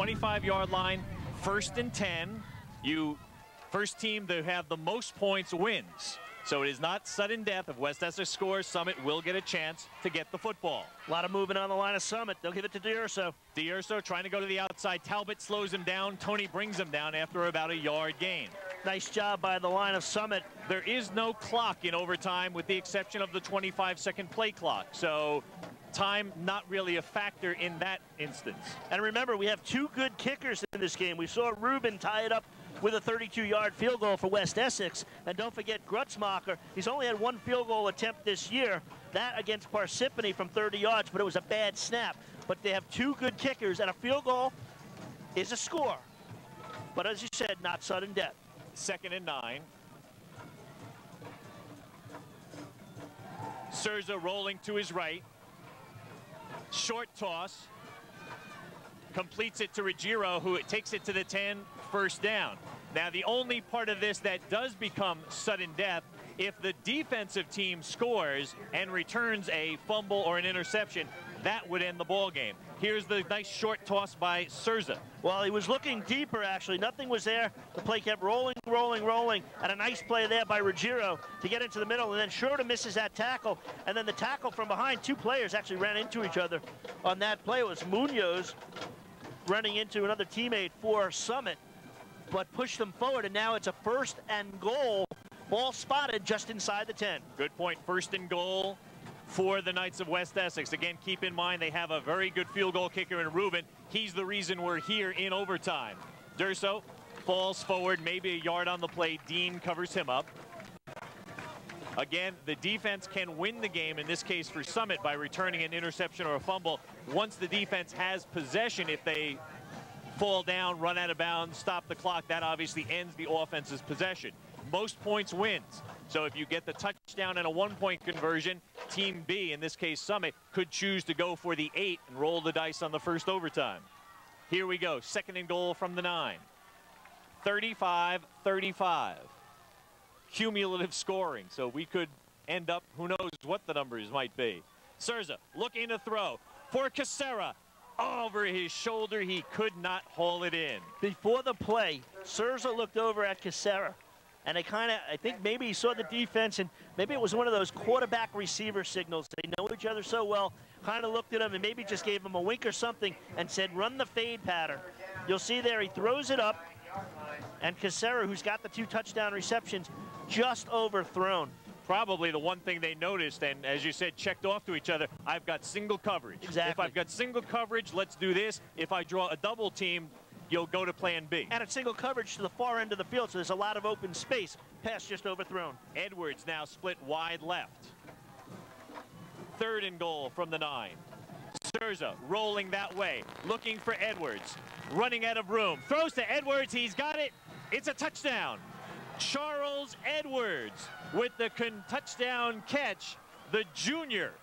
25-yard line, 1st and 10. First team to have the most points wins. So it is not sudden death. If West Essex scores, Summit will get a chance to get the football. A lot of movement on the line of Summit. They'll give it to D'Urso. D'Urso trying to go to the outside. Talbot slows him down. Tony brings him down after about a yard gain. Nice job by the line of Summit. There is no clock in overtime with the exception of the 25-second play clock. So time not really a factor in that instance. And remember, we have 2 good kickers in this game. We saw Rubin tie it up with a 32-yard field goal for West Essex. And don't forget Grutzmacher. He's only had 1 field goal attempt this year. That against Parsippany from 30 yards, but it was a bad snap. But they have 2 good kickers, and a field goal is a score. But as you said, not sudden death. 2nd and 9. Surza rolling to his right. Short toss. Completes it to Ruggiero, who takes it to the 10, 1st down. Now, the only part of this that does become sudden death, if the defensive team scores and returns a fumble or an interception, that would end the ball game. Here's the nice short toss by Surza. Well, he was looking deeper, actually. Nothing was there. The play kept rolling, rolling, rolling. And a nice play there by Ruggiero to get into the middle. And then Schroeder misses that tackle. And then the tackle from behind, 2 players actually ran into each other on that play. It was Munoz running into another teammate for Summit, but pushed them forward. And now it's a 1st and goal. Ball spotted just inside the 10. Good point. 1st and goal for the Knights of West Essex. Again, keep in mind they have a very good field goal kicker in Rubin. He's the reason we're here in overtime. D'Urso falls forward, maybe a yard on the play. Dean covers him up. Again, the defense can win the game, in this case for Summit, by returning an interception or a fumble. Once the defense has possession, if they fall down, run out of bounds, stop the clock, that obviously ends the offense's possession. Most points wins. So if you get the touchdown and a 1-point conversion, Team B, in this case Summit, could choose to go for the 8 and roll the dice on the 1st overtime. Here we go, 2nd and goal from the 9. 35-35. Cumulative scoring, so we could end up, who knows what the numbers might be. Surza looking to throw for Casera. Over his shoulder, he could not haul it in. Before the play, Surza looked over at Casera. And I think maybe he saw the defense, and maybe it was one of those quarterback receiver signals. They know each other so well, kind of looked at him and maybe just gave him a wink or something and said, run the fade pattern. You'll see there, he throws it up, and Casera, who's got the 2 touchdown receptions, just overthrown. Probably the one thing they noticed, and as you said, checked off to each other, I've got single coverage. Exactly. If I've got single coverage, let's do this. If I draw a double team, you'll go to plan B. And it's single coverage to the far end of the field, so there's a lot of open space. Pass just overthrown. Edwards now split wide left. 3rd and goal from the 9. Surza rolling that way, looking for Edwards. Running out of room. Throws to Edwards. He's got it. It's a touchdown. Charles Edwards with the touchdown catch. The junior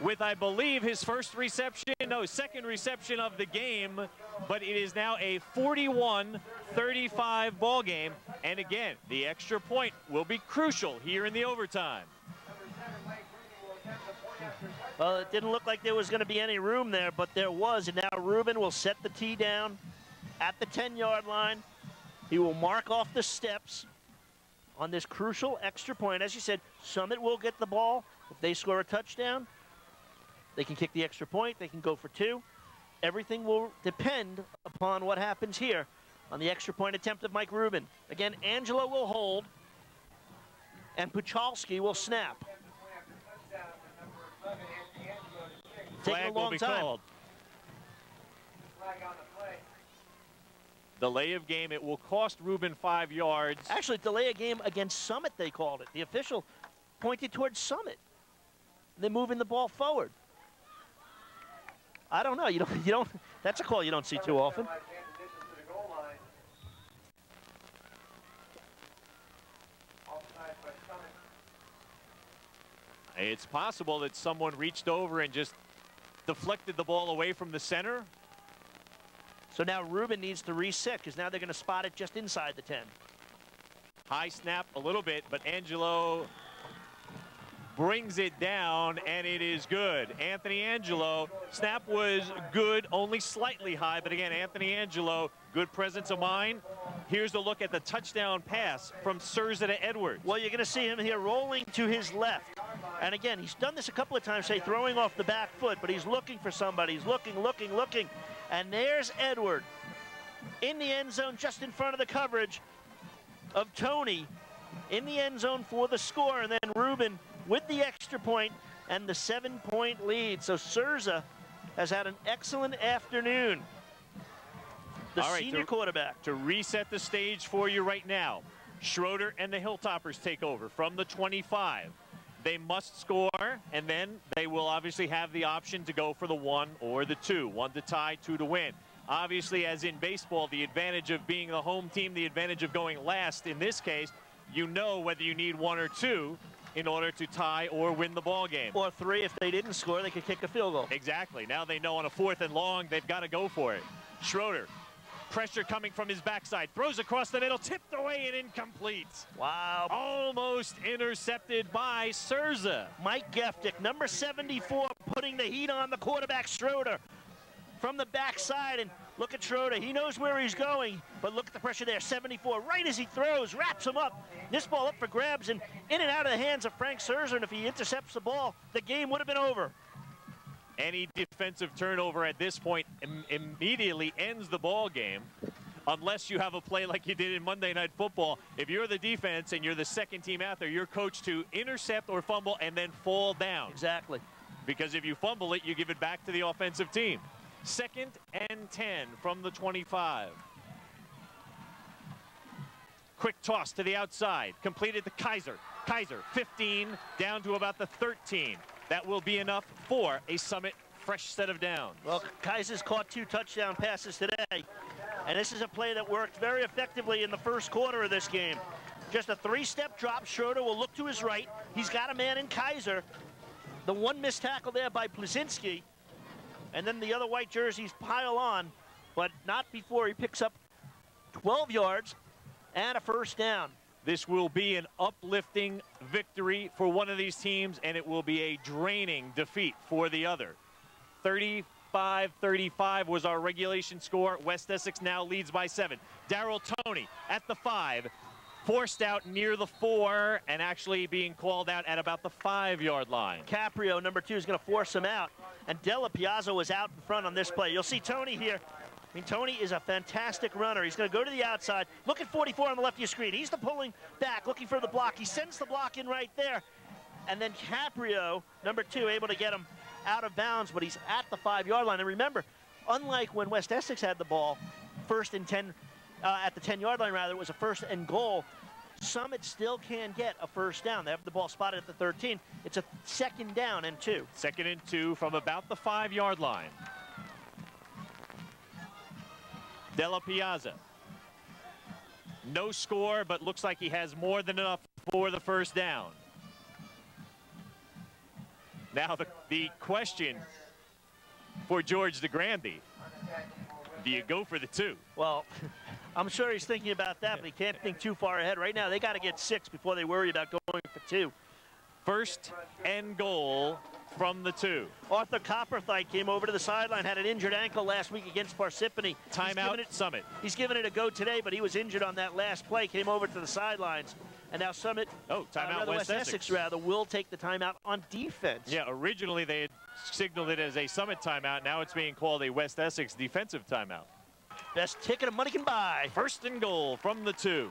with, I believe, his 2nd reception of the game, but it is now a 41-35 ball game. And again, the extra point will be crucial here in the overtime. Well, it didn't look like there was going to be any room there, but there was. And now Rubin will set the tee down at the 10-yard line. He will mark off the steps on this crucial extra point. As you said, Summit will get the ball. If they score a touchdown, they can kick the extra point. They can go for 2. Everything will depend upon what happens here on the extra point attempt of Mike Rubin. Again, Angelo will hold, and Puchalski will snap. Flag will be called. Delay of game. It will cost Rubin 5 yards. Actually, delay of game against Summit, they called it. The official pointed towards Summit. They're moving the ball forward. I don't know. You don't. That's a call you don't see too often. It's possible that someone reached over and just deflected the ball away from the center. So now Rubin needs to reset, because now they're going to spot it just inside the 10. High snap a little bit, but Angelo brings it down, and it is good. Anthony Angelo, snap was good, only slightly high, but again, Anthony Angelo, good presence of mind. Here's a look at the touchdown pass from Surza to Edwards. Well, you're going to see him here rolling to his left. And again, he's done this a couple of times, say, throwing off the back foot, but he's looking for somebody. He's looking. And there's Edward in the end zone, just in front of the coverage of Tony, in the end zone for the score. And then Ruben with the extra point and the 7-point lead. So Surza has had an excellent afternoon. The senior quarterback. To reset the stage for you right now, Schroeder and the Hilltoppers take over from the 25. They must score, and then they will obviously have the option to go for the 1 or the 2. 1 to tie, 2 to win. Obviously, as in baseball, the advantage of being the home team, the advantage of going last, in this case, you know whether you need 1 or 2 in order to tie or win the ball game. Or 3, if they didn't score, they could kick a field goal. Exactly. Now they know on a 4th and long, they've got to go for it. Schroeder, pressure coming from his backside, throws across the middle, tipped away and incomplete. Wow. Almost intercepted by Surza. Mike Geftick, number 74, putting the heat on the quarterback, Schroeder, from the backside. And look at Schroeder. He knows where he's going, but look at the pressure there. 74, right as he throws, wraps him up. This ball up for grabs and in and out of the hands of Frank Surza. And if he intercepts the ball, the game would have been over. Any defensive turnover at this point immediately ends the ball game, unless you have a play like you did in Monday Night Football. If you're the defense and you're the second team out there, you're coached to intercept or fumble and then fall down. Exactly. Because if you fumble it, you give it back to the offensive team. 2nd and 10 from the 25. Quick toss to the outside, completed to Kaiser. Kaiser, 15, down to about the 13. That will be enough for a Summit fresh set of downs. Well, Kaiser's caught 2 touchdown passes today, and this is a play that worked very effectively in the first quarter of this game. Just a 3-step drop. Schroeder will look to his right. He's got a man in Kaiser. The one missed tackle there by Plazinski, and then the other white jerseys pile on, but not before he picks up 12 yards and a first down. This will be an uplifting victory for one of these teams, and it will be a draining defeat for the other. 35-35 was our regulation score. West Essex now leads by 7. Darryl Toney at the 5, forced out near the 4, and actually being called out at about the 5-yard line. Caprio, number 2, is going to force him out, and Della Piazza was out in front on this play. You'll see Toney here. I mean, Toney is a fantastic runner. He's going to go to the outside. Look at 44 on the left of your screen. He's the pulling back, looking for the block. He sends the block in right there. And then Caprio, number 2, able to get him out of bounds, but he's at the 5-yard line. And remember, unlike when West Essex had the ball, 1st and 10, at the 10-yard line, rather, it was a 1st and goal. Summit still can get a first down. They have the ball spotted at the 13. It's a 2nd down and 2. 2nd and 2 from about the 5-yard line. Della Piazza. No score, but looks like he has more than enough for the first down. Now the question for George DeGrande, do you go for the 2? Well, I'm sure he's thinking about that, but he can't think too far ahead. Right now, they got to get 6 before they worry about going for 2. 1st and goal from the 2. Arthur Copperthite came over to the sideline, had an injured ankle last week against Parsippany. Timeout Summit. He's given it a go today, but he was injured on that last play, came over to the sidelines. And now Summit, timeout West Essex will take the timeout on defense. Yeah, originally they had signaled it as a Summit timeout. Now it's being called a West Essex defensive timeout. Best ticket money can buy. 1st and goal from the 2.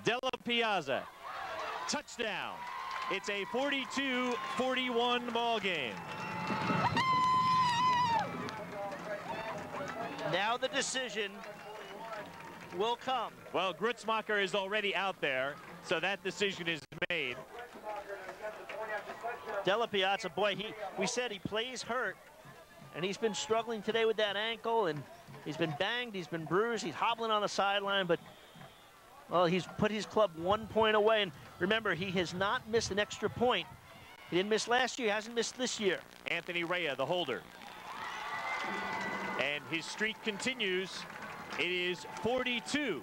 Della Piazza, touchdown. It's a 42-41 ball game. Now the decision will come. Well, Grutzmacher is already out there, so that decision is made. Della Piazza, boy, we said he plays hurt, and he's been struggling today with that ankle, and he's been banged, he's been bruised, he's hobbling on the sideline, but, well, he's put his club 1 point away, and remember, he has not missed an extra point. He didn't miss last year, hasn't missed this year. Anthony Rea, the holder. And his streak continues. It is 42-42.